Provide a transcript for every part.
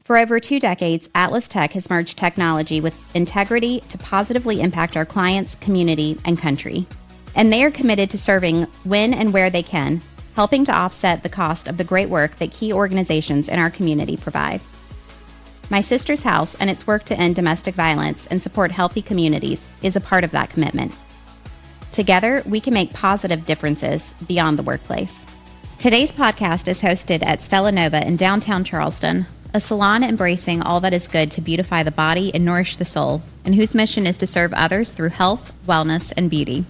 For over 2 decades, Atlas Tech has merged technology with integrity to positively impact our clients, community, and country. And they are committed to serving when and where they can, helping to offset the cost of the great work that key organizations in our community provide. My Sister's House and its work to end domestic violence and support healthy communities is a part of that commitment. Together, we can make positive differences beyond the workplace. Today's podcast is hosted at Stella Nova in downtown Charleston, a salon embracing all that is good to beautify the body and nourish the soul, and whose mission is to serve others through health, wellness, and beauty.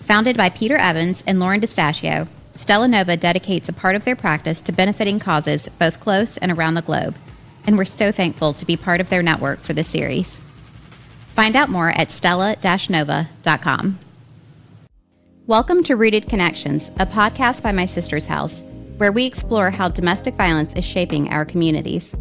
Founded by Peter Evans and Lauren DeStachio, Stella Nova dedicates a part of their practice to benefiting causes both close and around the globe, and we're so thankful to be part of their network for this series. Find out more at stella-nova.com. Welcome to Rooted Connections, a podcast by My Sister's House, where we explore how domestic violence is shaping our communities.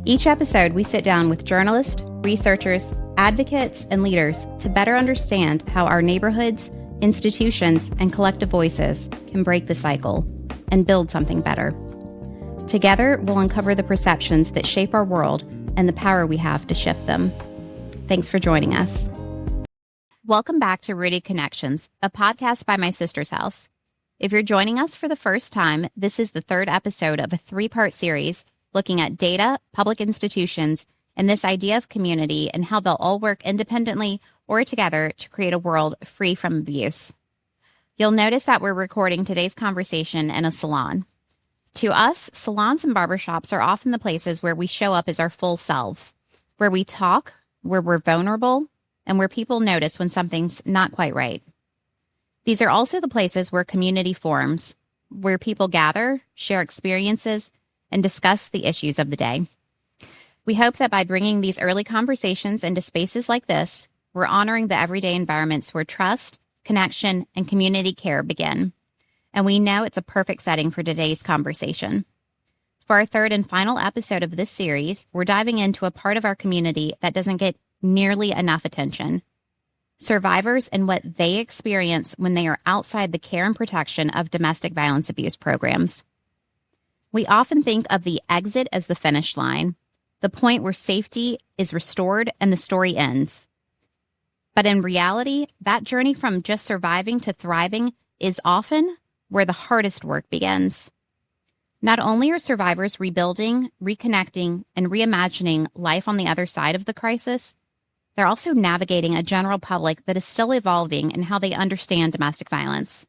Each episode, we sit down with journalists, researchers, advocates, and leaders to better understand how our neighborhoods, institutions, and collective voices can break the cycle and build something better. Together, we'll uncover the perceptions that shape our world and the power we have to shift them. Thanks for joining us. Welcome back to Rooted Connections, a podcast by My Sister's House. If you're joining us for the first time, this is the third episode of a 3-part series looking at data, public institutions, and this idea of community and how they'll all work independently or together to create a world free from abuse. You'll notice that we're recording today's conversation in a salon. To us, salons and barbershops are often the places where we show up as our full selves, where we talk, where we're vulnerable, and where people notice when something's not quite right. These are also the places where community forms, where people gather, share experiences, and discuss the issues of the day. We hope that by bringing these early conversations into spaces like this, we're honoring the everyday environments where trust, connection, and community care begin. And we know it's a perfect setting for today's conversation. For our third and final episode of this series, we're diving into a part of our community that doesn't get nearly enough attention. Survivors and what they experience when they are outside the care and protection of domestic violence abuse programs. We often think of the exit as the finish line, the point where safety is restored and the story ends. But in reality, that journey from just surviving to thriving is often where the hardest work begins. Not only are survivors rebuilding, reconnecting, and reimagining life on the other side of the crisis, they're also navigating a general public that is still evolving in how they understand domestic violence.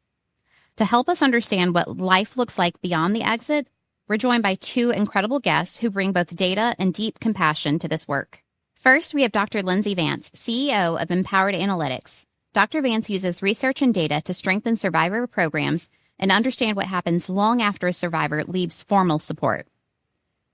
To help us understand what life looks like beyond the exit, we're joined by 2 incredible guests who bring both data and deep compassion to this work. First, we have Dr. Lindsay Vance, CEO of Empowered Analytics. Dr. Vance uses research and data to strengthen survivor programs and understand what happens long after a survivor leaves formal support.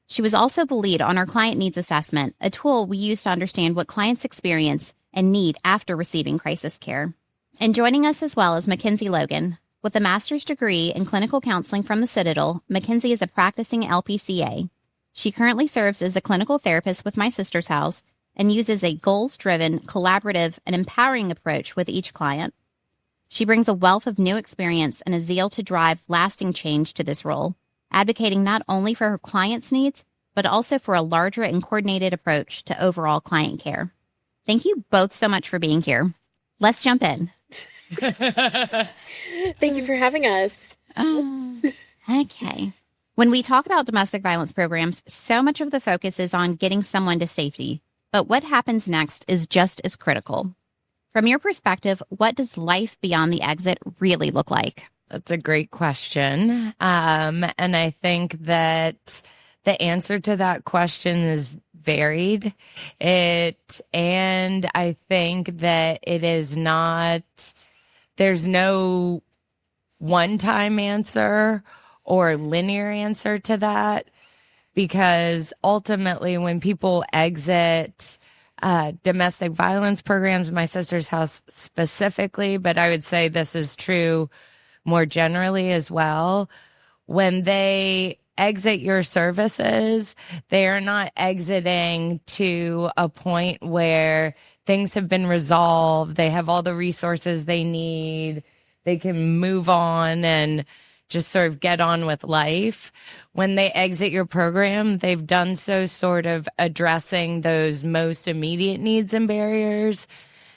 She was also the lead on our Client Needs Assessment, a tool we use to understand what clients experience and need after receiving crisis care. And joining us as well is Mackenzie Logan. With a master's degree in clinical counseling from the Citadel, Mackenzie is a practicing LPCA. She currently serves as a clinical therapist with My Sister's House and uses a goals-driven, collaborative, and empowering approach with each client. She brings a wealth of new experience and a zeal to drive lasting change to this role, advocating not only for her clients' needs, but also for a larger and coordinated approach to overall client care. Thank you both so much for being here. Let's jump in. Thank you for having us. Okay. When we talk about domestic violence programs, so much of the focus is on getting someone to safety, but what happens next is just as critical. From your perspective, what does life beyond the exit really look like? That's a great question. And I think that the answer to that question is varied. And I think that it is not, there's no one-time answer or linear answer to that, because ultimately when people exit domestic violence programs, My Sister's House specifically, but I would say this is true more generally as well, when they exit your services, they are not exiting to a point where things have been resolved, they have all the resources they need, they can move on and just sort of get on with life. When they exit your program, they've done so sort of addressing those most immediate needs and barriers.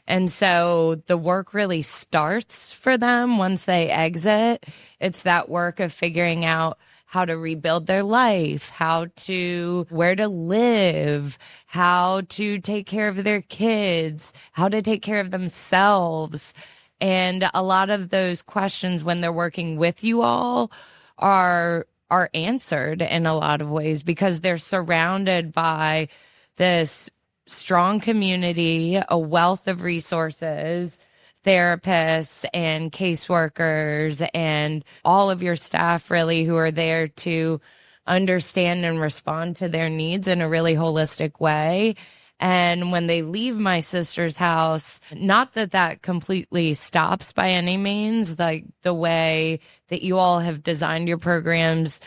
And so the work really starts for them once they exit. It's that work of figuring out how to rebuild their life, where to live, how to take care of their kids, how to take care of themselves. And a lot of those questions when they're working with you all are answered in a lot of ways because they're surrounded by this strong community, a wealth of resources, therapists and caseworkers and all of your staff really who are there to understand and respond to their needs in a really holistic way. And when they leave my sister's house, not that completely stops by any means, like the way that you all have designed your programs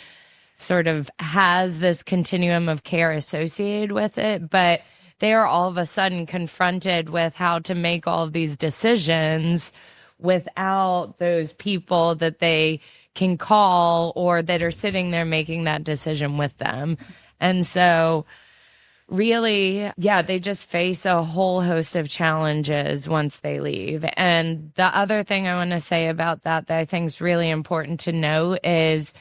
sort of has this continuum of care associated with it, but they are all of a sudden confronted with how to make all of these decisions without those people that they can call or that are sitting there making that decision with them. And so really, yeah, they just face a whole host of challenges once they leave. And the other thing I want to say about that I think is really important to know is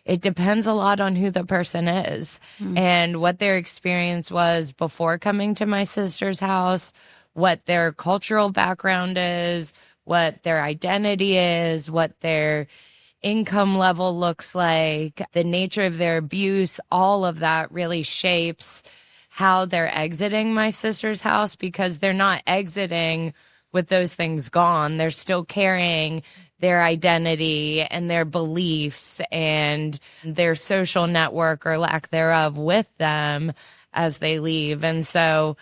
it depends a lot on who the person is and what their experience was before coming to my sister's house, what their cultural background is, what their identity is, what their income level looks like, the nature of their abuse. All of that really shapes how they're exiting my sister's house because they're not exiting with those things gone. They're still carrying their identity and their beliefs and their social network or lack thereof with them as they leave. And so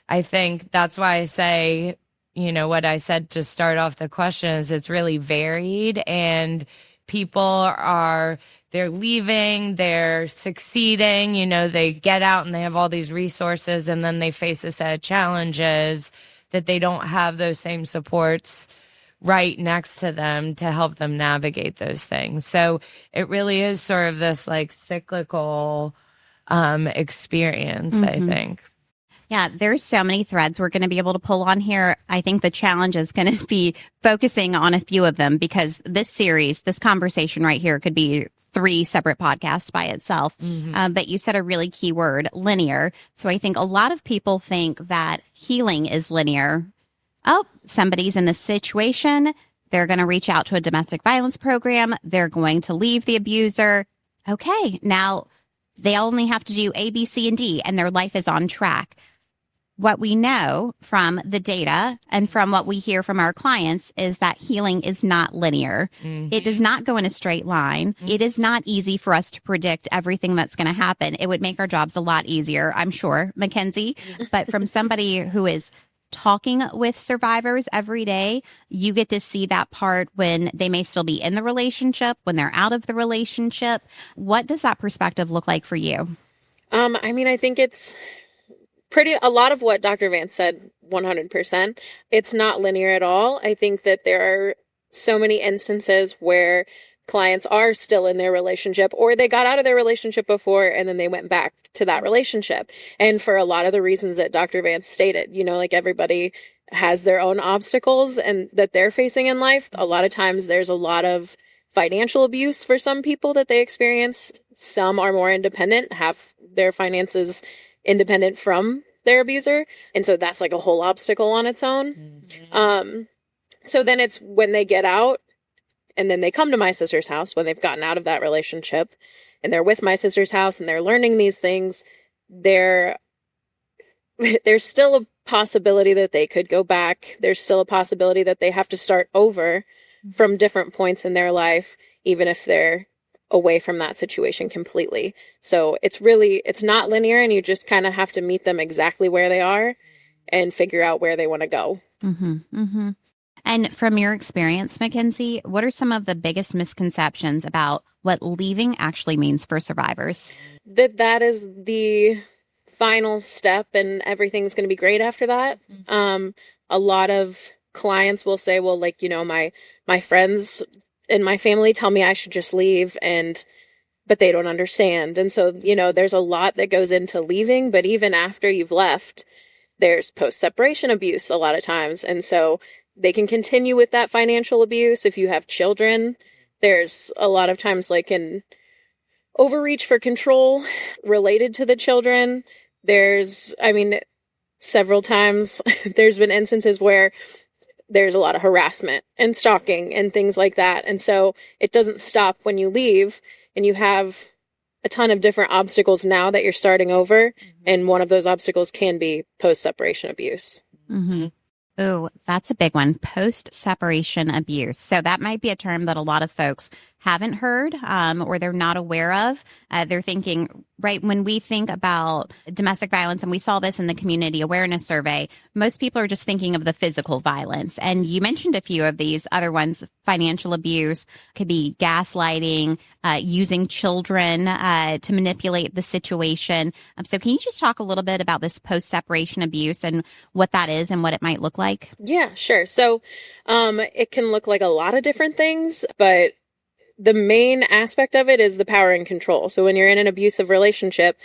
I think that's why I say, you know, what I said to start off the question is it's really varied and they're leaving, they're succeeding, you know, they get out and they have all these resources and then they face a set of challenges that they don't have those same supports right next to them to help them navigate those things. So it really is sort of this like cyclical experience, I think. Yeah, there's so many threads we're going to be able to pull on here. I think the challenge is going to be focusing on a few of them because this conversation right here could be 3 separate podcasts by itself. But you said a really key word, linear. So I think a lot of people think that healing is linear. Oh, somebody's in this situation. They're going to reach out to a domestic violence program. They're going to leave the abuser. Okay, now they only have to do A, B, C, and D, and their life is on track. What we know from the data and from what we hear from our clients is that healing is not linear. It does not go in a straight line. It is not easy for us to predict everything that's going to happen. It would make our jobs a lot easier, I'm sure, Mackenzie. But from somebody who is talking with survivors every day, you get to see that part when they may still be in the relationship, when they're out of the relationship. What does that perspective look like for you? I mean, I think it's a lot of what Dr. Vance said, 100%. It's not linear at all. I think that there are so many instances where clients are still in their relationship or they got out of their relationship before and then they went back to that relationship. And for a lot of the reasons that Dr. Vance stated, you know, like everybody has their own obstacles and that they're facing in life. A lot of times there's a lot of financial abuse for some people that they experience. Some are more independent, have their finances independent from their abuser. And so that's like a whole obstacle on its own. So then it's when they get out and then they come to my sister's house when they've gotten out of that relationship and they're with my sister's house and they're learning these things, there's still a possibility that they could go back. There's still a possibility that they have to start over from different points in their life, even if they're away from that situation completely. So it's not linear and you just kind of have to meet them exactly where they are and figure out where they want to go. And from your experience, Mackenzie, what are some of the biggest misconceptions about what leaving actually means for survivors? That is the final step and everything's going to be great after that. A lot of clients will say, well, like, you know, my friends and my family tell me I should just leave, but they don't understand. And so, there's a lot that goes into leaving, but even after you've left, there's post-separation abuse a lot of times. And so they can continue with that financial abuse. If you have children, there's a lot of times like an overreach for control related to the children. Several times there's been instances where there's a lot of harassment and stalking and things like that. And so it doesn't stop when you leave, and you have a ton of different obstacles now that you're starting over. And one of those obstacles can be post-separation abuse. Mm-hmm. Oh, that's a big one. Post-separation abuse. So that might be a term that a lot of folks haven't heard or they're not aware of. They're thinking, right, when we think about domestic violence, and we saw this in the community awareness survey, most people are just thinking of the physical violence. And you mentioned a few of these other ones. Financial abuse could be gaslighting, using children to manipulate the situation. So can you just talk a little bit about this post-separation abuse and what that is and what it might look like? Yeah, sure. So it can look like a lot of different things, but the main aspect of it is the power and control. So when you're in an abusive relationship,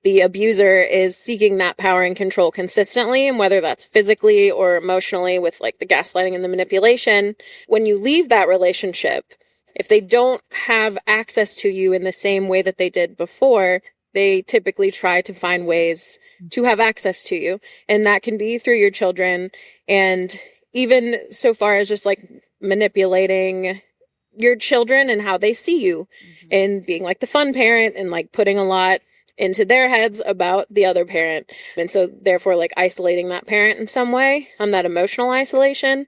the abuser is seeking that power and control consistently, and whether that's physically or emotionally with like the gaslighting and the manipulation. When you leave that relationship, if they don't have access to you in the same way that they did before, they typically try to find ways to have access to you. And that can be through your children, and even so far as just like manipulating your children and how they see you, and being like the fun parent and like putting a lot into their heads about the other parent. And so therefore like isolating that parent in some way, that emotional isolation.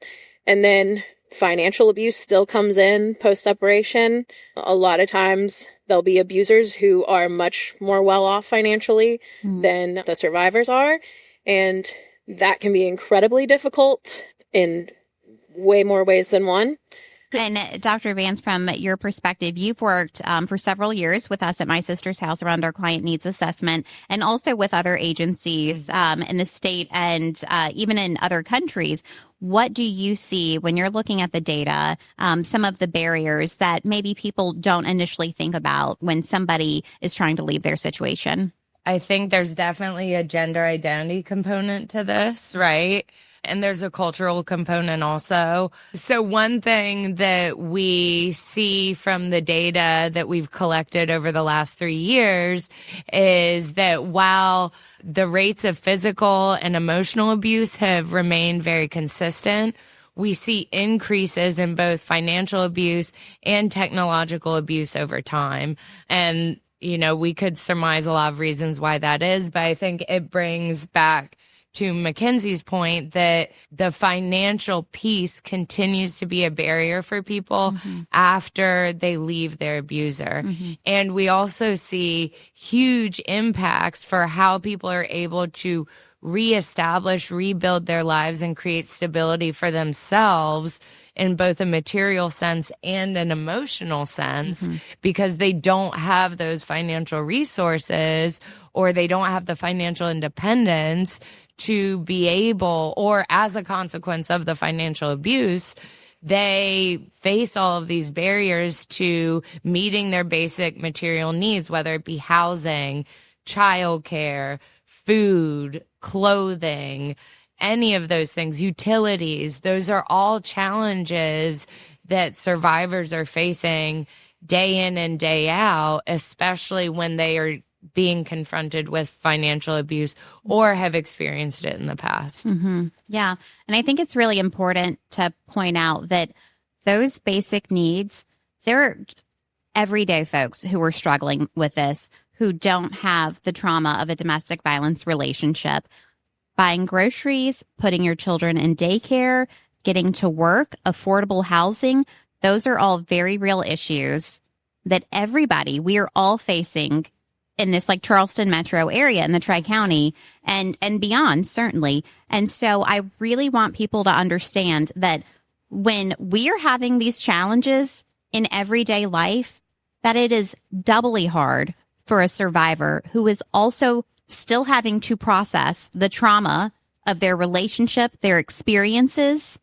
And then financial abuse still comes in post-separation. A lot of times there'll be abusers who are much more well off financially than the survivors are. And that can be incredibly difficult in way more ways than one. And Dr. Vance, from your perspective, you've worked for several years with us at My Sister's House around our client needs assessment, and also with other agencies in the state and even in other countries. What do you see when you're looking at the data, some of the barriers that maybe people don't initially think about when somebody is trying to leave their situation? I think there's definitely a gender identity component to this, right? And there's a cultural component also. So one thing that we see from the data that we've collected over the last 3 years is that while the rates of physical and emotional abuse have remained very consistent, we see increases in both financial abuse and technological abuse over time. And, we could surmise a lot of reasons why that is, but I think it brings back to Mackenzie's point that the financial piece continues to be a barrier for people after they leave their abuser. And we also see huge impacts for how people are able to reestablish, rebuild their lives and create stability for themselves in both a material sense and an emotional sense, because they don't have those financial resources or they don't have the financial independence to be able, or as a consequence of the financial abuse, they face all of these barriers to meeting their basic material needs, whether it be housing, childcare, food, clothing, any of those things, utilities. Those are all challenges that survivors are facing day in and day out, especially when they are being confronted with financial abuse or have experienced it in the past. Yeah. And I think it's really important to point out that those basic needs, there are everyday folks who are struggling with this, who don't have the trauma of a domestic violence relationship. Buying groceries, putting your children in daycare, getting to work, affordable housing, those are all very real issues that we are all facing in this like Charleston metro area in the Tri-County and beyond, certainly. And so I really want people to understand that when we are having these challenges in everyday life, that it is doubly hard for a survivor who is also still having to process the trauma of their relationship, their experiences,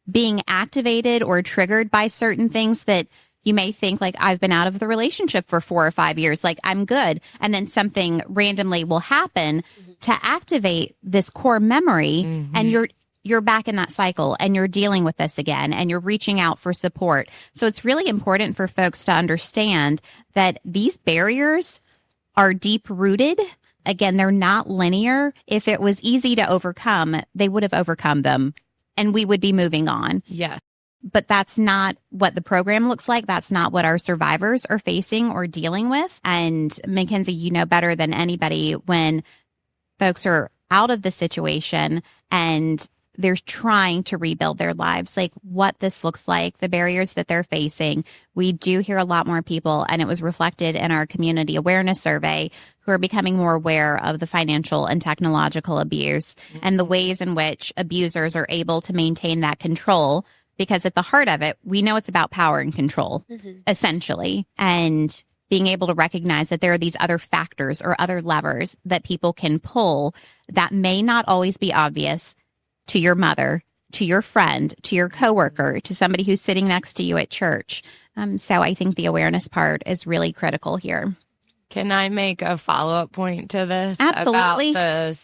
being activated or triggered by certain things that you may think, like, I've been out of the relationship for 4 or 5 years, like I'm good. And then something randomly will happen to activate this core memory. And you're back in that cycle and you're dealing with this again and you're reaching out for support. So it's really important for folks to understand that these barriers are deep rooted. Again, they're not linear. If it was easy to overcome, they would have overcome them and we would be moving on. Yeah. But that's not what the program looks like. That's not what our survivors are facing or dealing with. And Mackenzie, you know better than anybody when folks are out of the situation and they're trying to rebuild their lives, like what this looks like, the barriers that they're facing. We do hear a lot more people, and it was reflected in our community awareness survey, who are becoming more aware of the financial and technological abuse and the ways in which abusers are able to maintain that control. Because at the heart of it, we know it's about power and control, essentially, and being able to recognize that there are these other factors or other levers that people can pull that may not always be obvious to your mother, to your friend, to your coworker, to somebody who's sitting next to you at church. So I think the awareness part is really critical here. Can I make a follow-up point to this? Absolutely. About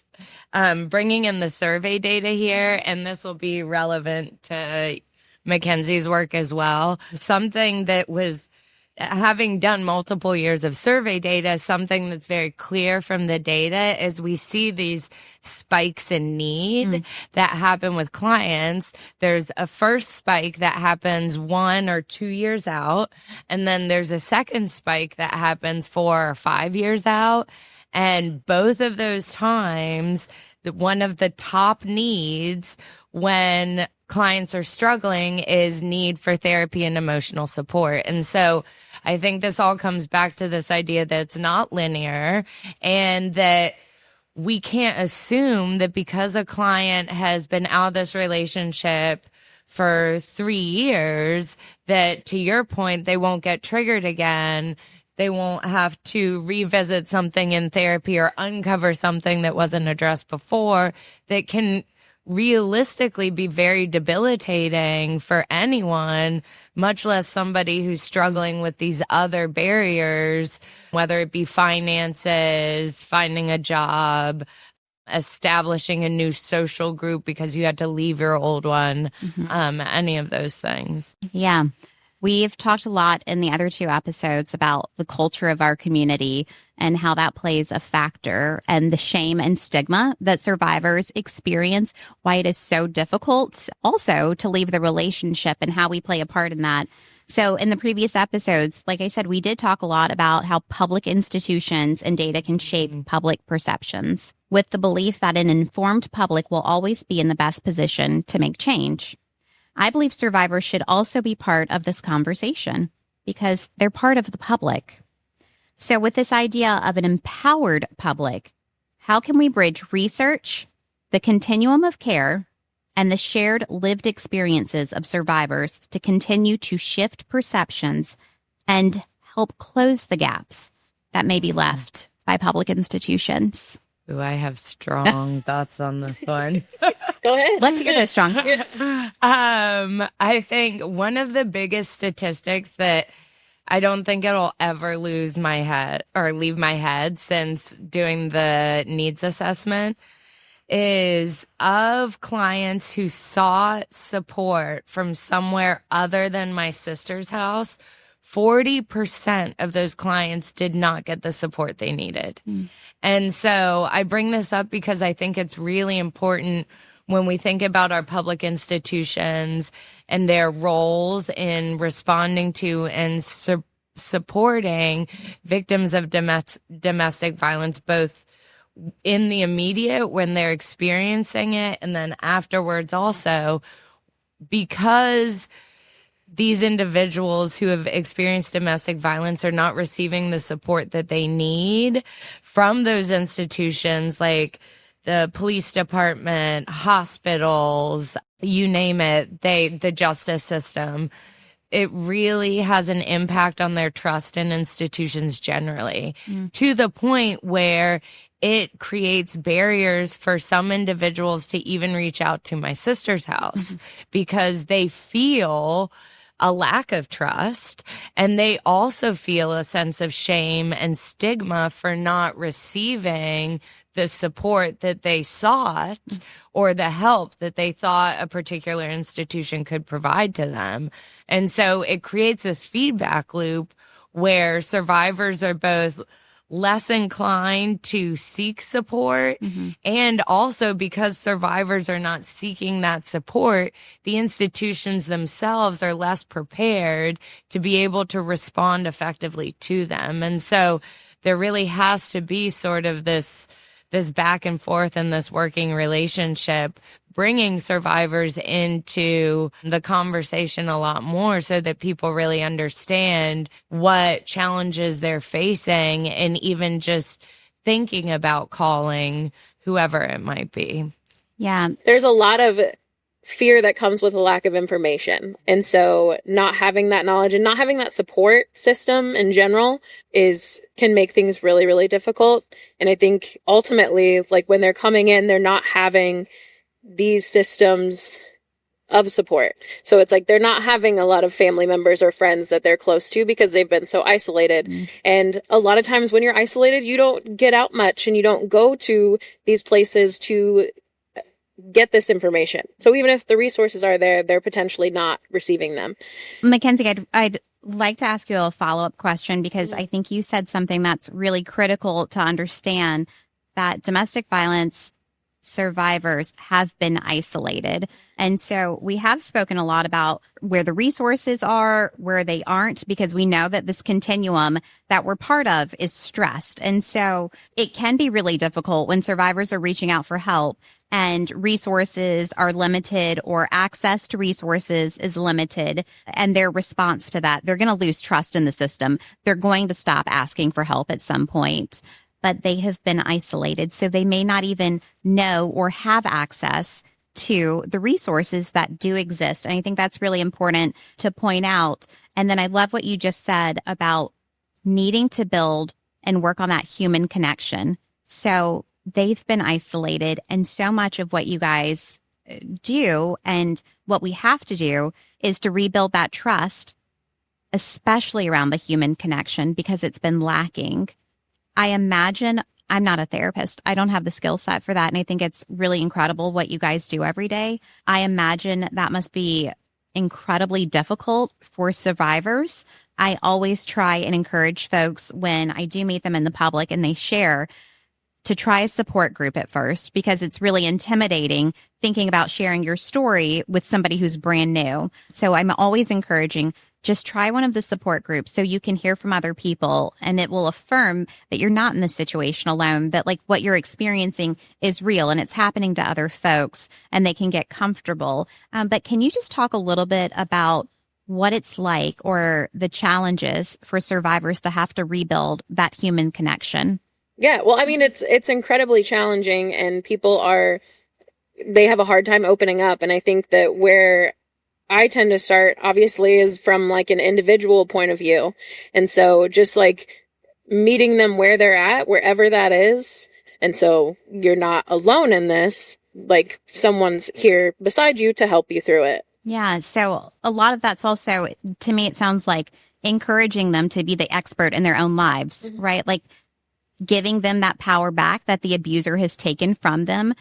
the bringing in the survey data here, and this will be relevant to Mackenzie's work as well. Something that was, having done multiple years of survey data, something that's very clear from the data is we see these spikes in need that happen with clients. There's a first spike that happens 1 or 2 years out, and then there's a second spike that happens 4 or 5 years out. And both of those times, one of the top needs when clients are struggling is need for therapy and emotional support. And so I think this all comes back to this idea that it's not linear and that we can't assume that because a client has been out of this relationship for 3 years, that to your point, they won't get triggered again. They won't have to revisit something in therapy or uncover something that wasn't addressed before that can realistically be very debilitating for anyone, much less somebody who's struggling with these other barriers, whether it be finances, finding a job, establishing a new social group because you had to leave your old one, any of those things. Yeah. We've talked a lot in the other 2 episodes about the culture of our community and how that plays a factor and the shame and stigma that survivors experience, why it is so difficult also to leave the relationship and how we play a part in that. So in the previous episodes, like I said, we did talk a lot about how public institutions and data can shape public perceptions with the belief that an informed public will always be in the best position to make change. I believe survivors should also be part of this conversation because they're part of the public. So with this idea of an empowered public, how can we bridge research, the continuum of care, and the shared lived experiences of survivors to continue to shift perceptions and help close the gaps that may be left by public institutions? Ooh, I have strong thoughts on this one. Go ahead. Let's hear those strong. I think one of the biggest statistics that I don't think it'll ever lose my head or leave my head since doing the needs assessment is of clients who sought support from somewhere other than my sister's house, 40% of those clients did not get the support they needed. And so I bring this up because I think it's really important when we think about our public institutions and their roles in responding to and supporting victims of domestic violence, both in the immediate when they're experiencing it and then afterwards also, because these individuals who have experienced domestic violence are not receiving the support that they need from those institutions like the police department, hospitals, you name it, the justice system. It really has an impact on their trust in institutions generally, to the point where it creates barriers for some individuals to even reach out to my sister's house because they feel a lack of trust, and they also feel a sense of shame and stigma for not receiving the support that they sought or the help that they thought a particular institution could provide to them. And so it creates this feedback loop where survivors are both less inclined to seek support. And also because survivors are not seeking that support, the institutions themselves are less prepared to be able to respond effectively to them. And so there really has to be sort of this back and forth and this working relationship, bringing survivors into the conversation a lot more so that people really understand what challenges they're facing and even just thinking about calling whoever it might be. Yeah. There's a lot of fear that comes with a lack of information. And so not having that knowledge and not having that support system in general can make things really, really difficult. And I think ultimately, like when they're coming in, they're not having these systems of support. So it's like they're not having a lot of family members or friends that they're close to because they've been so isolated. And a lot of times when you're isolated, you don't get out much and you don't go to these places to get this information. So even if the resources are there, they're potentially not receiving them. Mackenzie, I'd like to ask you a follow-up question because I think you said something that's really critical to understand, that domestic violence survivors have been isolated. And so we have spoken a lot about where the resources are, where they aren't, because we know that this continuum that we're part of is stressed. And so it can be really difficult when survivors are reaching out for help and resources are limited or access to resources is limited, and their response to that, they're going to lose trust in the system. They're going to stop asking for help at some point, but they have been isolated. So they may not even know or have access to the resources that do exist. And I think that's really important to point out. And then I love what you just said about needing to build and work on that human connection. So they've been isolated, and so much of what you guys do and what we have to do is to rebuild that trust, especially around the human connection, because it's been lacking. I imagine, I'm not a therapist. I don't have the skill set for that. And I think it's really incredible what you guys do every day. I imagine that must be incredibly difficult for survivors. I always try and encourage folks when I do meet them in the public and they share to try a support group at first, because it's really intimidating thinking about sharing your story with somebody who's brand new. So I'm always encouraging, just try one of the support groups so you can hear from other people, and it will affirm that you're not in this situation alone, that like what you're experiencing is real and it's happening to other folks, and they can get comfortable. But can you just talk a little bit about what it's like or the challenges for survivors to have to rebuild that human connection? Yeah, well, I mean, it's incredibly challenging, and they have a hard time opening up. And I think that where I tend to start, obviously, is from like an individual point of view. And so just like meeting them where they're at, wherever that is. And so you're not alone in this, like someone's here beside you to help you through it. Yeah. So a lot of that's also, to me, it sounds like encouraging them to be the expert in their own lives, right? Like giving them that power back that the abuser has taken from them,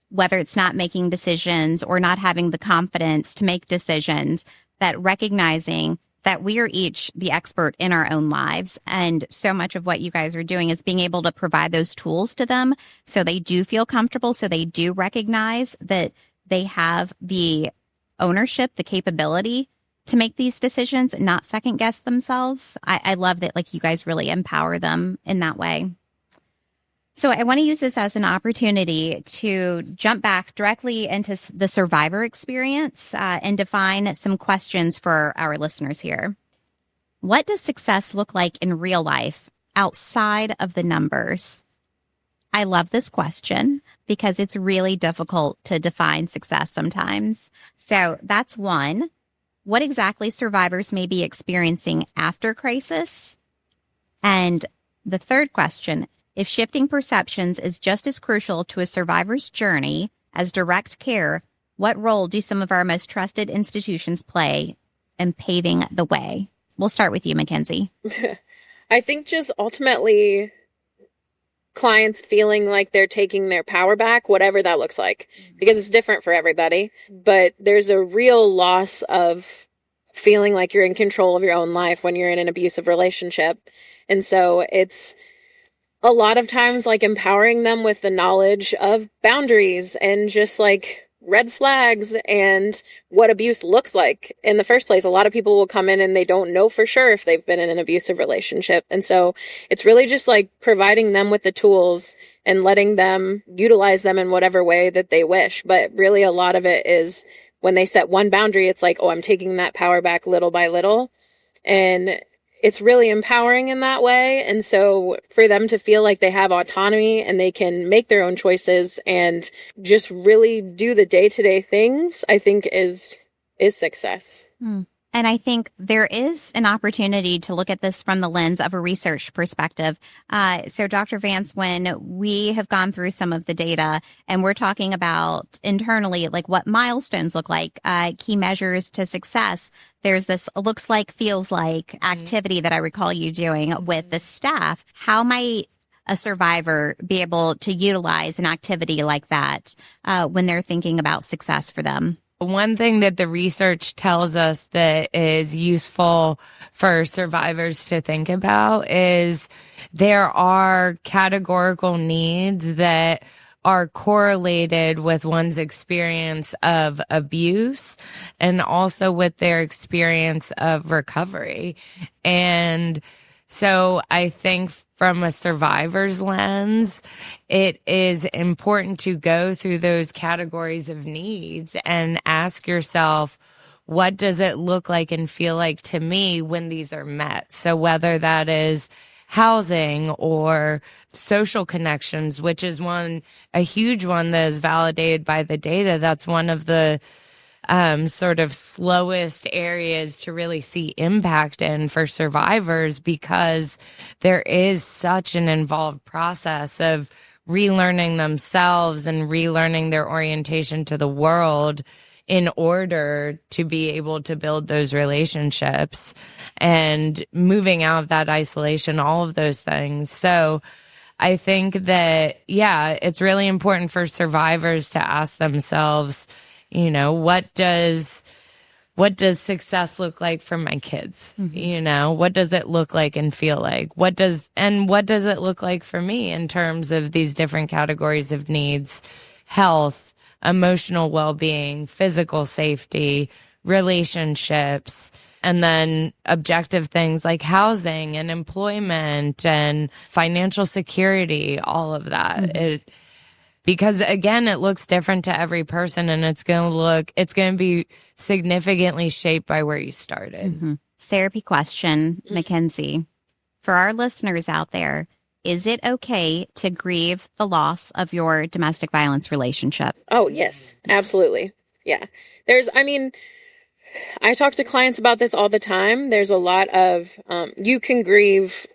whether it's not making decisions or not having the confidence to make decisions, that recognizing that we are each the expert in our own lives. And so much of what you guys are doing is being able to provide those tools to them so they do feel comfortable, so they do recognize that they have the ownership, the capability to make these decisions, not second guess themselves. I love that, like, you guys really empower them in that way. So I want to use this as an opportunity to jump back directly into the survivor experience and define some questions for our listeners here. What does success look like in real life outside of the numbers? I love this question because it's really difficult to define success sometimes. So that's one. What exactly survivors may be experiencing after crisis? And the third question, If shifting perceptions is just as crucial to a survivor's journey as direct care, what role do some of our most trusted institutions play in paving the way? We'll start with you, Mackenzie. I think just ultimately clients feeling like they're taking their power back, whatever that looks like, because it's different for everybody. But there's a real loss of feeling like you're in control of your own life when you're in an abusive relationship. And so it's a lot of times like empowering them with the knowledge of boundaries and just like red flags and what abuse looks like in the first place. A lot of people will come in and they don't know for sure if they've been in an abusive relationship. And so it's really just like providing them with the tools and letting them utilize them in whatever way that they wish. But really a lot of it is when they set one boundary, it's like, oh, I'm taking that power back little by little. And it's really empowering in that way. And so for them to feel like they have autonomy and they can make their own choices and just really do the day-to-day things, I think is success. And I think there is an opportunity to look at this from the lens of a research perspective. So Dr. Vance, when we have gone through some of the data and we're talking about internally, like what milestones look like, key measures to success, there's this looks like, feels like activity that I recall you doing with the staff. How might a survivor be able to utilize an activity like that when they're thinking about success for them? One thing that the research tells us that is useful for survivors to think about is there are categorical needs that are correlated with one's experience of abuse and also with their experience of recovery. And so I think from a survivor's lens, it is important to go through those categories of needs and ask yourself, what does it look like and feel like to me when these are met? So whether that is housing or social connections, which is a huge one that is validated by the data. That's one of the sort of slowest areas to really see impact in for survivors, because there is such an involved process of relearning themselves and relearning their orientation to the world in order to be able to build those relationships and moving out of that isolation, all of those things. So I think that, yeah, it's really important for survivors to ask themselves, what does success look like for my kids? Mm-hmm. What does it look like and feel like? What does it look like for me in terms of these different categories of needs? Health, emotional well-being, physical safety, relationships, and then objective things like housing and employment and financial security, all of that. Mm-hmm. Because again, it looks different to every person, and it's going to be significantly shaped by where you started. Mm-hmm. Therapy question, Mackenzie. For our listeners out there, is it okay to grieve the loss of your domestic violence relationship? Oh, yes, absolutely. Yeah. I talk to clients about this all the time. There's a lot of, you can grieve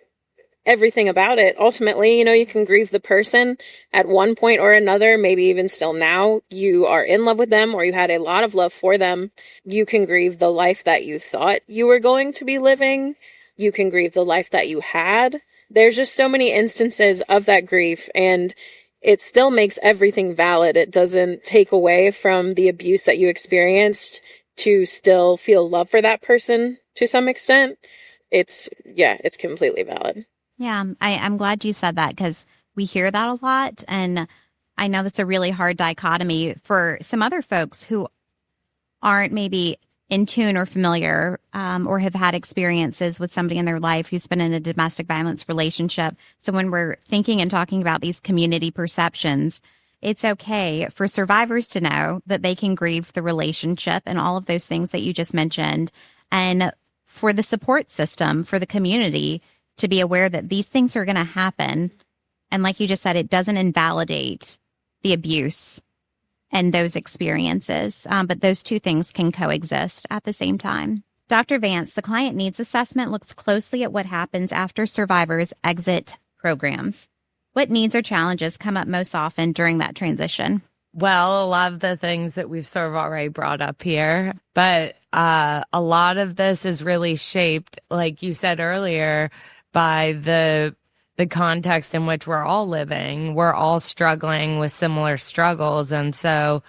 everything about it. Ultimately, you can grieve the person at one point or another, maybe even still now. You are in love with them or you had a lot of love for them. You can grieve the life that you thought you were going to be living. You can grieve the life that you had. There's just so many instances of that grief, and it still makes everything valid. It doesn't take away from the abuse that you experienced to still feel love for that person to some extent. It's completely valid. Yeah, I'm glad you said that, because we hear that a lot. And I know that's a really hard dichotomy for some other folks who aren't maybe in tune or familiar or have had experiences with somebody in their life who's been in a domestic violence relationship. So when we're thinking and talking about these community perceptions, it's okay for survivors to know that they can grieve the relationship and all of those things that you just mentioned. And for the support system, for the community, to be aware that these things are going to happen. And like you just said, it doesn't invalidate the abuse and those experiences. But those two things can coexist at the same time. Dr. Vance, the client needs assessment looks closely at what happens after survivors exit programs. What needs or challenges come up most often during that transition? Well, a lot of the things that we've sort of already brought up here, but a lot of this is really shaped, like you said earlier, by the context in which we're all living. We're all struggling with similar struggles. And so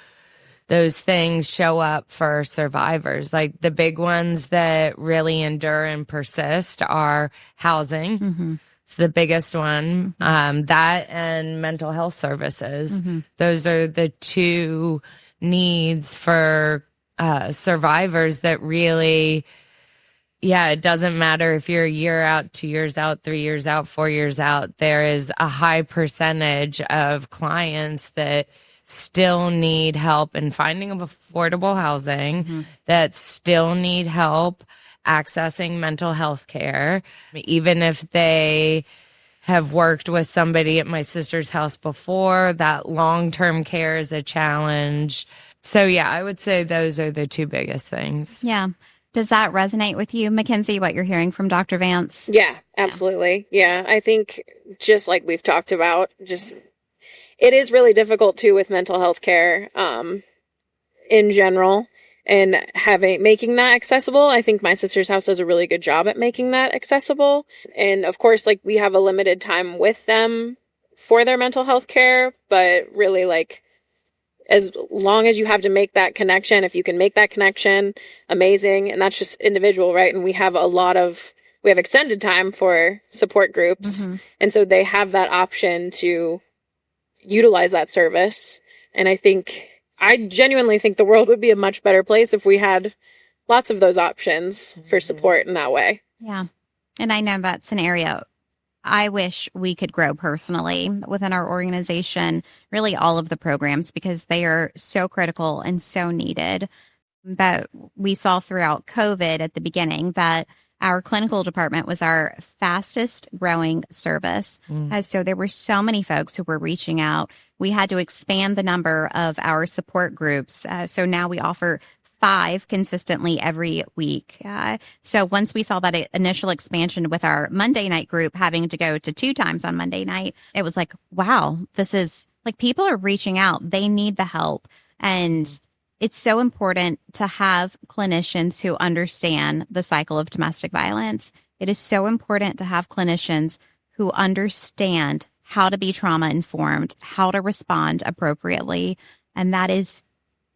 those things show up for survivors. Like the big ones that really endure and persist are housing. Mm-hmm. It's the biggest one. That and mental health services. Mm-hmm. Those are the two needs for survivors that really, it doesn't matter if you're a year out, 2 years out, 3 years out, 4 years out. There is a high percentage of clients that still need help in finding affordable housing, mm-hmm. that still need help accessing mental health care, even if they have worked with somebody at my sister's house before. That long-term care is a challenge. So I would say those are the two biggest things. Yeah. Does that resonate with you, Mackenzie, what you're hearing from Dr. Vance? Yeah, absolutely. Yeah, I think just like we've talked about, it is really difficult too with mental health care in general, and making that accessible. I think my sister's house does a really good job at making that accessible. And of course, like, we have a limited time with them for their mental health care, but really, like, as long as you have to make that connection, if you can make that connection, amazing. And that's just individual, right? And we have extended time for support groups. Mm-hmm. And so they have that option to utilize that service. And I genuinely think the world would be a much better place if we had lots of those options for support in that way. Yeah. And I know that's an area I wish we could grow personally within our organization, really all of the programs, because they are so critical and so needed. But we saw throughout COVID at the beginning that our clinical department was our fastest growing service. So there were so many folks who were reaching out. We had to expand the number of our support groups. So now we offer 5 consistently every week. So once we saw that initial expansion with our Monday night group having to go to 2 times on Monday night, it was like, wow, this is like, people are reaching out. They need the help. And it's so important to have clinicians who understand the cycle of domestic violence. It is so important to have clinicians who understand how to be trauma informed, how to respond appropriately. And that is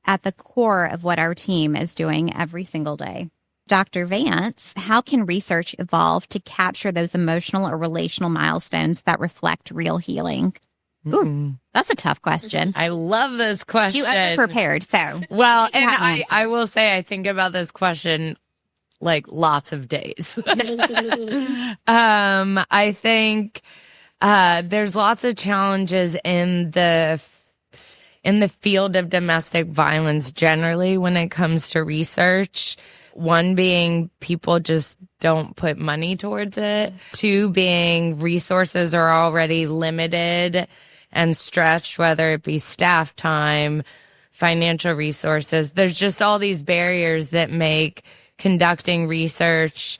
at the core of what our team is doing every single day. Dr. Vance, how can research evolve to capture those emotional or relational milestones that reflect real healing? Ooh, that's a tough question. I love this question. You prepared, so. Well, and I will say I think about this question like lots of days. I think there's lots of challenges in the field of domestic violence generally when it comes to research. One being people just don't put money towards it. 2 being resources are already limited and stretched, whether it be staff time, financial resources. There's just all these barriers that make conducting research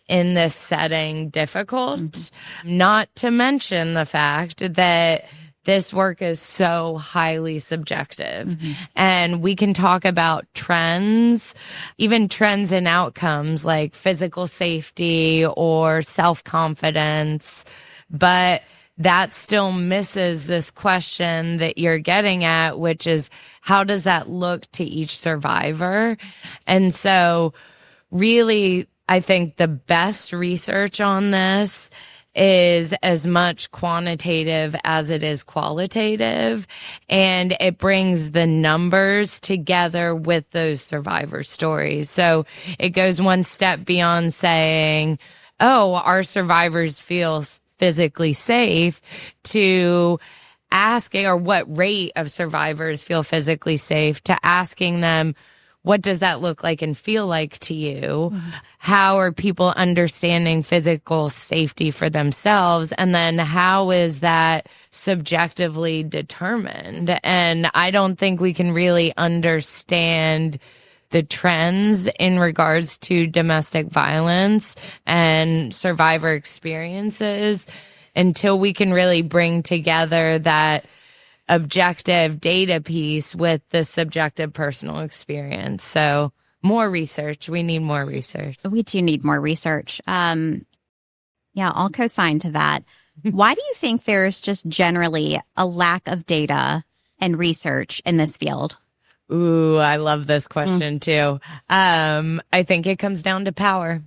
in this setting difficult. Mm-hmm. Not to mention the fact that this work is so highly subjective. Mm-hmm. And we can talk about trends, even trends in outcomes like physical safety or self-confidence, but that still misses this question that you're getting at, which is, how does that look to each survivor? And so really, I think the best research on this is as much quantitative as it is qualitative, and it brings the numbers together with those survivor stories. So it goes one step beyond saying, oh, our survivors feel physically safe, to asking, or what rate of survivors feel physically safe, to asking them, what does that look like and feel like to you? Mm-hmm. How are people understanding physical safety for themselves? And then how is that subjectively determined? And I don't think we can really understand the trends in regards to domestic violence and survivor experiences until we can really bring together that objective data piece with the subjective personal experience. So more research. We need more research. We do need more research. Yeah, I'll co-sign to that. Why do you think there's just generally a lack of data and research in this field? Ooh, I love this question too. I think it comes down to power.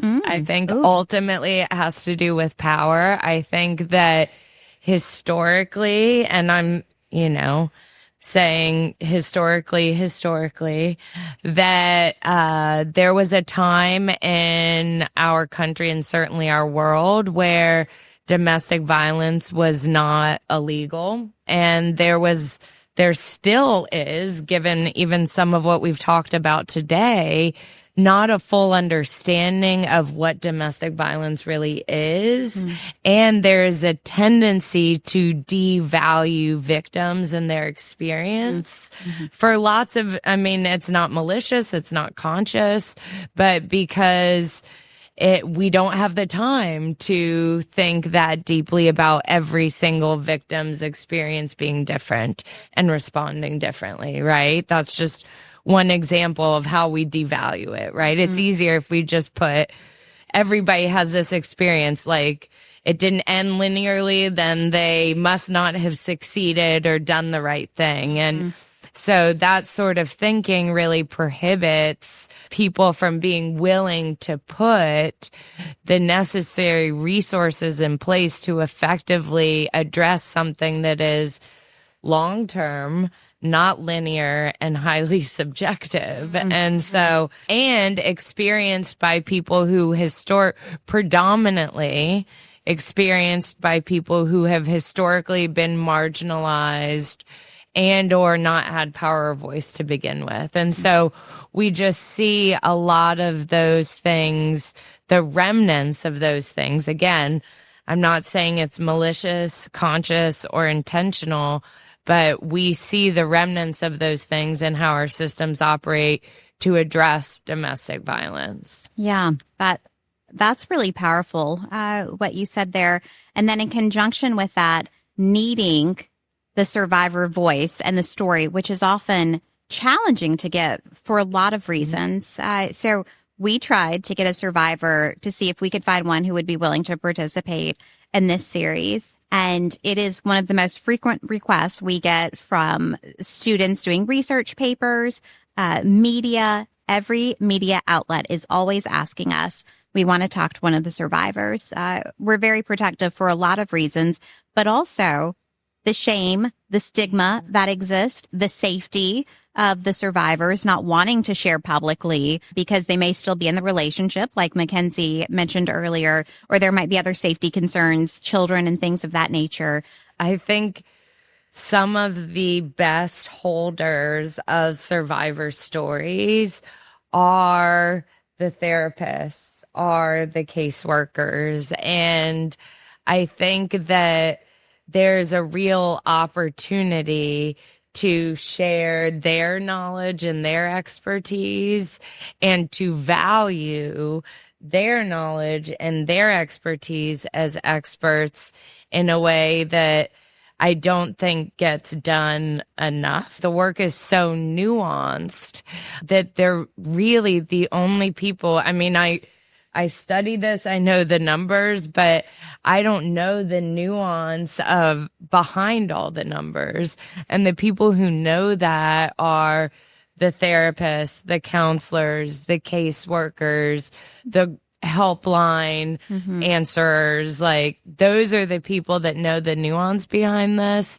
I think ultimately it has to do with power. I think that historically, and I'm, saying historically, that there was a time in our country and certainly our world where domestic violence was not illegal. And there still is, given even some of what we've talked about today, not a full understanding of what domestic violence really is. And there's a tendency to devalue victims and their experience for lots of, it's not malicious, it's not conscious, but because we don't have the time to think that deeply about every single victim's experience being different and responding differently, right? That's just one example of how we devalue it, right? It's easier if we just put everybody has this experience, like it didn't end linearly, then they must not have succeeded or done the right thing. And so that sort of thinking really prohibits people from being willing to put the necessary resources in place to effectively address something that is long-term, not linear, and highly subjective. And so, and experienced by people who predominantly experienced by people who have historically been marginalized and or not had power or voice to begin with. And so we just see a lot of those things, the remnants of those things. Again, I'm not saying it's malicious, conscious, or intentional, but we see the remnants of those things and how our systems operate to address domestic violence. Yeah, that's really powerful, what you said there. And then in conjunction with that, needing the survivor voice and the story, which is often challenging to get for a lot of reasons. So we tried to get a survivor to see if we could find one who would be willing to participate in this series. And it is one of the most frequent requests we get from students doing research papers, media. Every media outlet is always asking us, we want to talk to one of the survivors. We're very protective for a lot of reasons, but also the shame, the stigma that exists, the safety of the survivors not wanting to share publicly because they may still be in the relationship, like Mackenzie mentioned earlier, or there might be other safety concerns, children and things of that nature. I think some of the best holders of survivor stories are the therapists, are the caseworkers. And I think that there's a real opportunity to share their knowledge and their expertise and to value their knowledge and their expertise as experts in a way that I don't think gets done enough. The work is so nuanced that they're really the only people. I study this, I know the numbers, but I don't know the nuance of behind all the numbers. And the people who know that are the therapists, the counselors, the caseworkers, the helpline answerers. Like, those are the people that know the nuance behind this.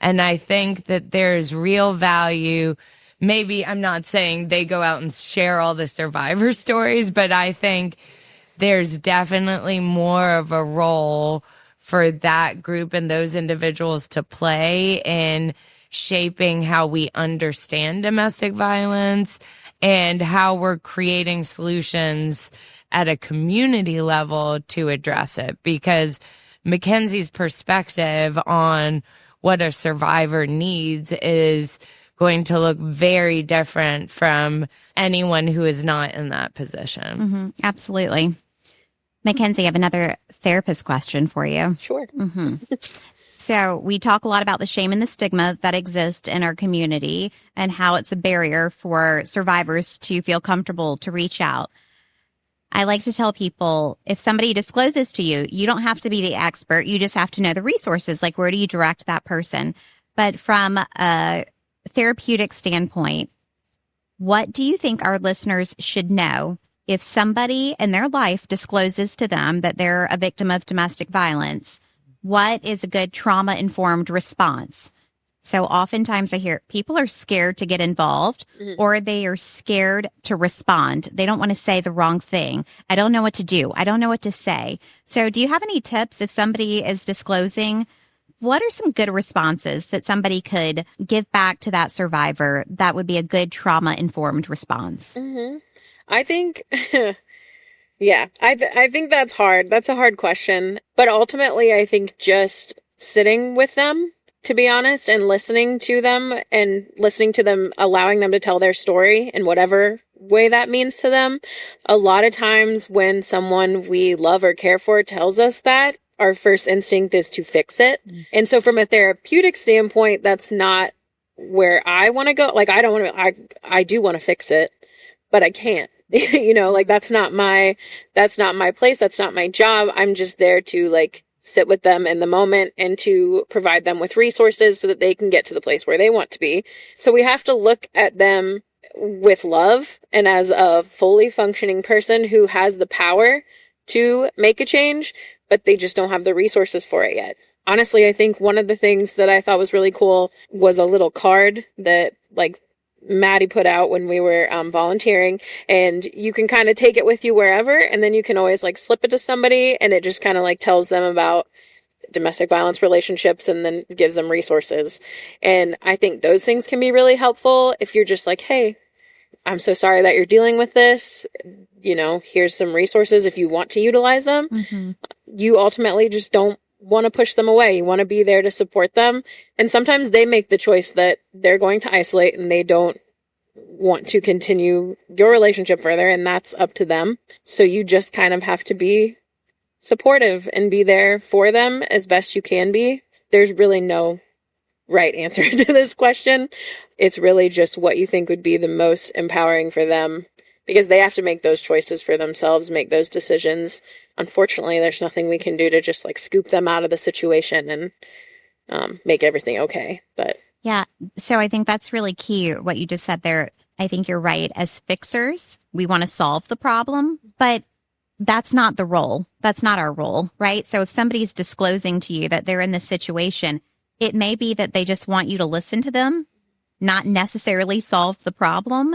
And I think that there's real value. Maybe I'm not saying they go out and share all the survivor stories, but I think there's definitely more of a role for that group and those individuals to play in shaping how we understand domestic violence and how we're creating solutions at a community level to address it. Because Mackenzie's perspective on what a survivor needs is going to look very different from anyone who is not in that position. Absolutely. Mackenzie, I have another therapist question for you. Sure. So we talk a lot about the shame and the stigma that exist in our community and how it's a barrier for survivors to feel comfortable to reach out. I like to tell people, if somebody discloses to you, you don't have to be the expert. You just have to know the resources. Like, where do you direct that person? But from a therapeutic standpoint, what do you think our listeners should know if somebody in their life discloses to them that they're a victim of domestic violence? What is a good trauma-informed response? So oftentimes I hear people are scared to get involved or they are scared to respond. They don't want to say the wrong thing. I don't know what to do. I don't know what to say. So do you have any tips if somebody is disclosing? What are some good responses that somebody could give back to that survivor that would be a good trauma-informed response? I think, yeah, I think that's hard. That's a hard question. But ultimately, I think just sitting with them, to be honest, and listening to them, allowing them to tell their story in whatever way that means to them. A lot of times when someone we love or care for tells us that, our first instinct is to fix it. And so from a therapeutic standpoint, that's not where I want to go. Like, I don't want to, I do want to fix it, but I can't. You know, like that's not my place. That's not my job. I'm just there to like sit with them in the moment and to provide them with resources so that they can get to the place where they want to be. So we have to look at them with love and as a fully functioning person who has the power to make a change, but they just don't have the resources for it yet. Honestly, I think one of the things that I thought was really cool was a little card that like Maddie put out when we were volunteering, and you can kind of take it with you wherever, and then you can always like slip it to somebody, and it just kind of like tells them about domestic violence relationships and then gives them resources. And I think those things can be really helpful if you're just like, hey, I'm so sorry that you're dealing with this. You know, here's some resources if you want to utilize them. You ultimately just don't want to push them away. You want to be there to support them. And sometimes they make the choice that they're going to isolate and they don't want to continue your relationship further, and that's up to them. So you just kind of have to be supportive and be there for them as best you can be. There's really no right answer to this question. It's really just what you think would be the most empowering for them, because they have to make those choices for themselves, make those decisions. Unfortunately, there's nothing we can do to just like scoop them out of the situation and make everything okay. But yeah, so I think that's really key, what you just said there. I think you're right. As fixers, we want to solve the problem, but that's not the role. That's not our role, right? So if somebody's disclosing to you that they're in this situation, it may be that they just want you to listen to them, not necessarily solve the problem,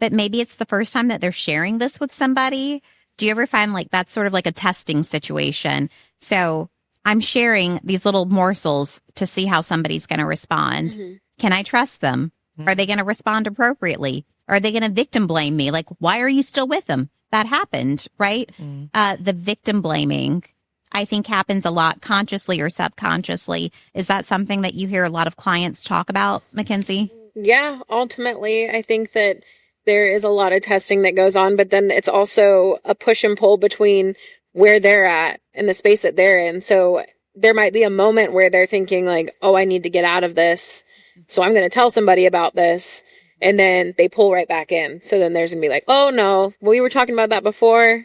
but maybe it's the first time that they're sharing this with somebody. Do you ever find like that's sort of like a testing situation? So I'm sharing these little morsels to see how somebody's going to respond. Can I trust them? Are they going to respond appropriately? Are they going to victim blame me? Like, why are you still with them? That happened, right? The victim blaming, I think, happens a lot consciously or subconsciously. Is that something that you hear a lot of clients talk about, Mackenzie? Yeah, ultimately, I think that there is a lot of testing that goes on, but then it's also a push and pull between where they're at and the space that they're in. So there might be a moment where they're thinking like, oh, I need to get out of this, so I'm going to tell somebody about this. And then they pull right back in. So then there's going to be like, oh no, we were talking about that before.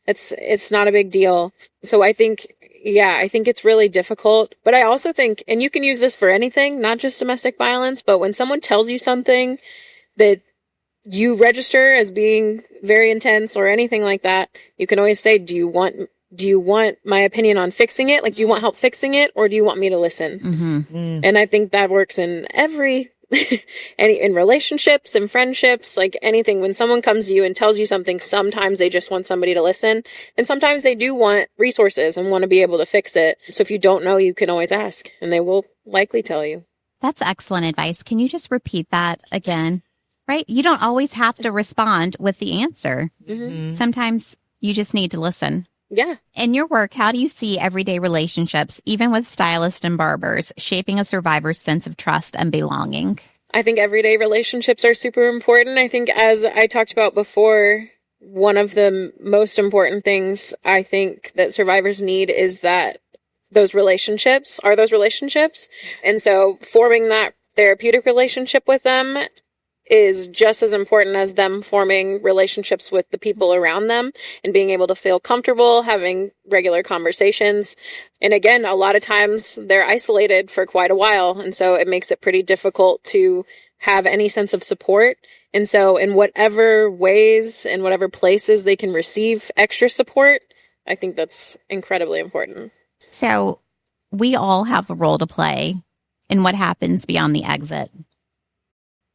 It's not a big deal. So I think it's really difficult. But I also think, and you can use this for anything, not just domestic violence, but when someone tells you something that you register as being very intense or anything like that, you can always say, do you want my opinion on fixing it? Like, do you want help fixing it, or do you want me to listen? And I think that works in in relationships and friendships, like anything. When someone comes to you and tells you something, sometimes they just want somebody to listen, and sometimes they do want resources and want to be able to fix it. So if you don't know, you can always ask, and they will likely tell you. That's excellent advice. Can you just repeat that again? Right? You don't always have to respond with the answer. Sometimes you just need to listen. Yeah. In your work, how do you see everyday relationships, even with stylists and barbers, shaping a survivor's sense of trust and belonging? I think everyday relationships are super important. I think, as I talked about before, one of the most important things I think that survivors need is that those relationships are those relationships. And so forming that therapeutic relationship with them is just as important as them forming relationships with the people around them and being able to feel comfortable having regular conversations. And again, a lot of times they're isolated for quite a while. And so it makes it pretty difficult to have any sense of support. And so in whatever ways and whatever places they can receive extra support, I think that's incredibly important. So we all have a role to play in what happens beyond the exit.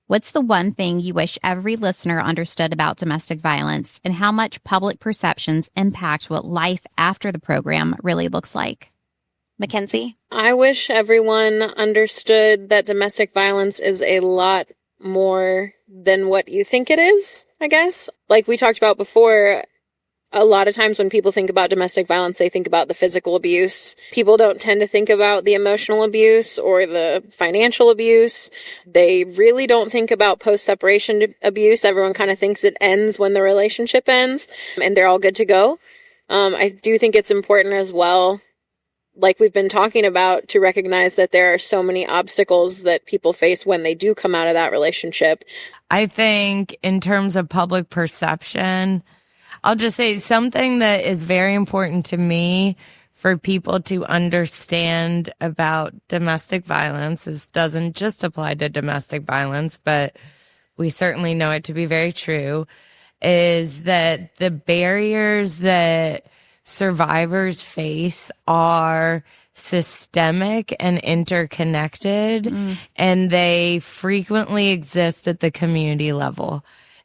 What's the one thing you wish every listener understood about domestic violence and how much public perceptions impact what life after the program really looks like? Mackenzie? I wish everyone understood that domestic violence is a lot more than what you think it is, I guess. Like we talked about before, a lot of times when people think about domestic violence, they think about the physical abuse. People don't tend to think about the emotional abuse or the financial abuse. They really don't think about post-separation abuse. Everyone kind of thinks it ends when the relationship ends and they're all good to go. I do think it's important as well, like we've been talking about, to recognize that there are so many obstacles that people face when they do come out of that relationship. I think in terms of public perception, I'll just say something that is very important to me for people to understand about domestic violence. This doesn't just apply to domestic violence, but we certainly know it to be very true, is that the barriers that survivors face are systemic and interconnected, and they frequently exist at the community level.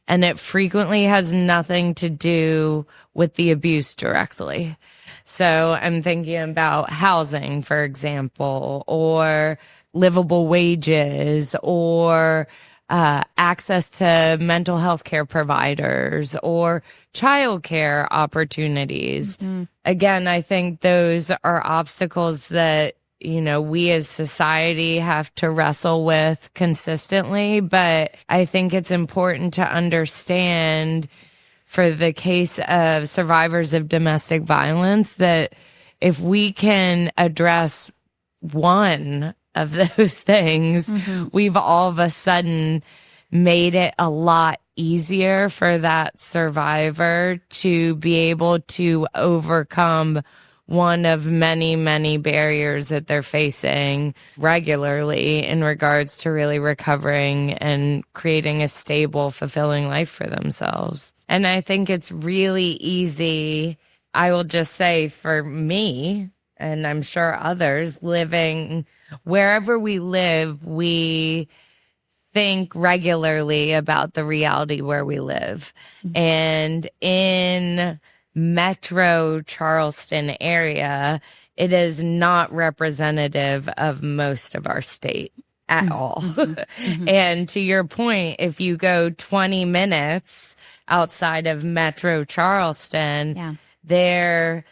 And it frequently has nothing to do with the abuse directly. So I'm thinking about housing, for example, or livable wages, or access to mental health care providers, or childcare opportunities. Again, I think those are obstacles that, you know, we as society have to wrestle with consistently. But I think it's important to understand, for the case of survivors of domestic violence, that if we can address one of those things, we've all of a sudden made it a lot easier for that survivor to be able to overcome one of many, many barriers that they're facing regularly in regards to really recovering and creating a stable, fulfilling life for themselves. And I think it's really easy, I will just say for me, and I'm sure others, living wherever we live, we think regularly about the reality where we live. And in Metro Charleston area, it is not representative of most of our state at all. And to your point, if you go 20 minutes outside of Metro Charleston, they're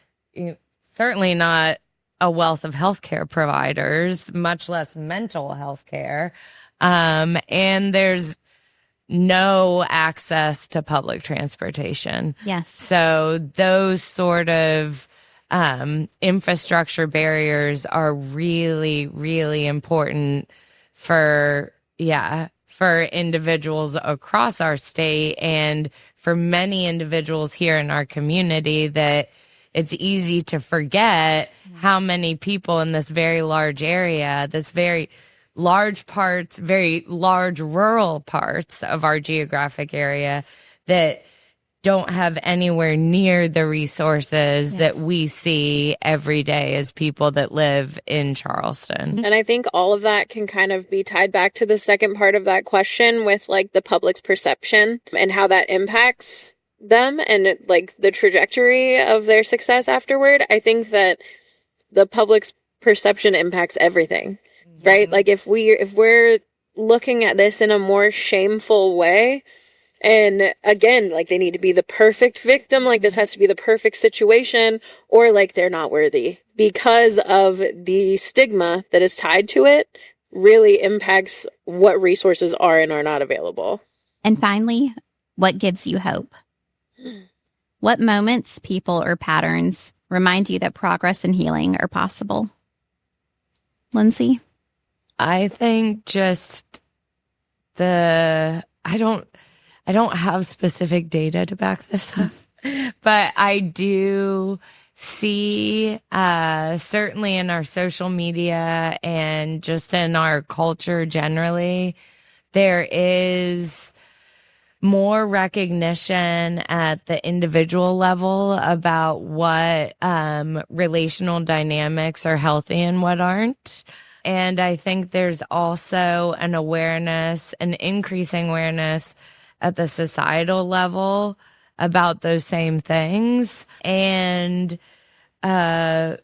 certainly not a wealth of healthcare providers, much less mental health care. And there's no access to public transportation. Yes. So those sort of infrastructure barriers are really, really important for individuals across our state, and for many individuals here in our community, that it's easy to forget how many people in this very large area, this very large parts, very large rural parts of our geographic area, that don't have anywhere near the resources that we see every day as people that live in Charleston. And I think all of that can kind of be tied back to the second part of that question with like the public's perception and how that impacts them and like the trajectory of their success afterward. I think that the public's perception impacts everything, right? Like if we're looking at this in a more shameful way, and again, like they need to be the perfect victim, like this has to be the perfect situation, or like they're not worthy, because of the stigma that is tied to it, really impacts what resources are and are not available. And finally, what gives you hope? What moments, people, or patterns remind you that progress and healing are possible? Lindsay? I think just I don't have specific data to back this up, but I do see, certainly in our social media and just in our culture generally, there is more recognition at the individual level about what relational dynamics are healthy and what aren't. And I think there's also an increasing awareness at the societal level about those same things. And I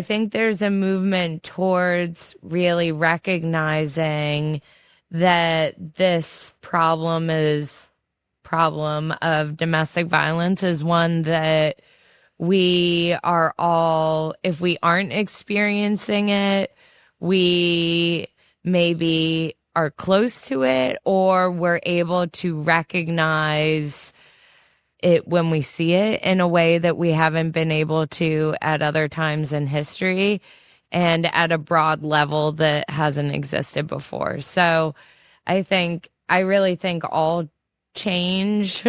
think there's a movement towards really recognizing that this problem of domestic violence is one that we are all, if we aren't experiencing it, we maybe are close to it, or we're able to recognize it when we see it in a way that we haven't been able to at other times in history, and at a broad level that hasn't existed before. So I really think all change,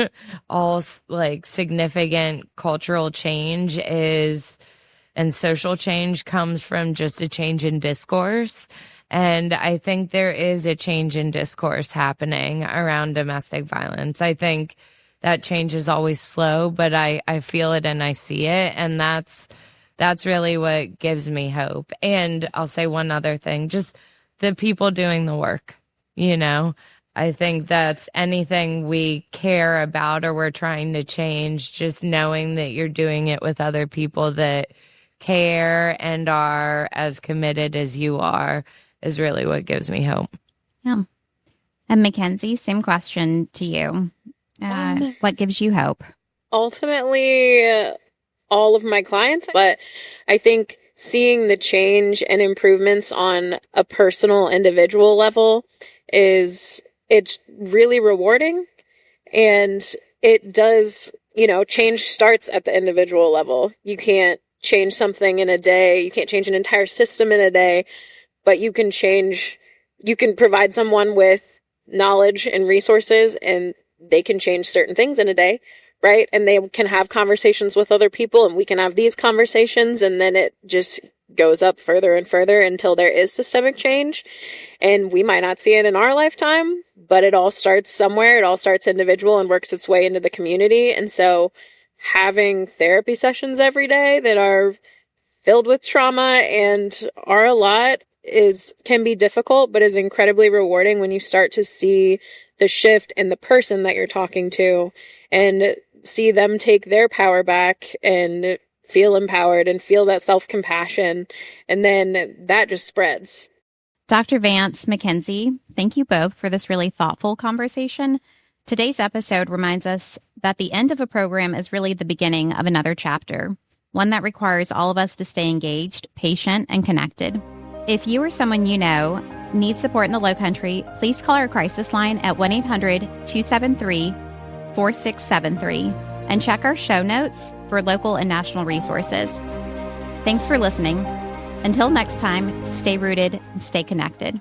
all like significant cultural change and social change comes from just a change in discourse. And I think there is a change in discourse happening around domestic violence. I think that change is always slow, but I feel it and I see it. And that's really what gives me hope. And I'll say one other thing, just the people doing the work, I think that's anything we care about or we're trying to change, just knowing that you're doing it with other people that care and are as committed as you are is really what gives me hope. Yeah. And Mackenzie, same question to you. What gives you hope? Ultimately, all of my clients, but I think seeing the change and improvements on a personal, individual level it's really rewarding. And it does, change starts at the individual level. You can't change something in a day. You can't change an entire system in a day, but you can provide someone with knowledge and resources, and they can change certain things in a day, right? And they can have conversations with other people, and we can have these conversations, and then it just goes up further and further until there is systemic change. And we might not see it in our lifetime, but it all starts somewhere. It all starts individual and works its way into the community. And so having therapy sessions every day that are filled with trauma and are a lot can be difficult, but is incredibly rewarding when you start to see the shift in the person that you're talking to and see them take their power back and feel empowered and feel that self-compassion. And then that just spreads. Dr. Vance, Mackenzie, thank you both for this really thoughtful conversation. Today's episode reminds us that the end of a program is really the beginning of another chapter, one that requires all of us to stay engaged, patient, and connected. If you or someone you know needs support in the Lowcountry, please call our crisis line at 1-800-273-4673 and check our show notes for local and national resources. Thanks for listening. Until next time, stay rooted and stay connected.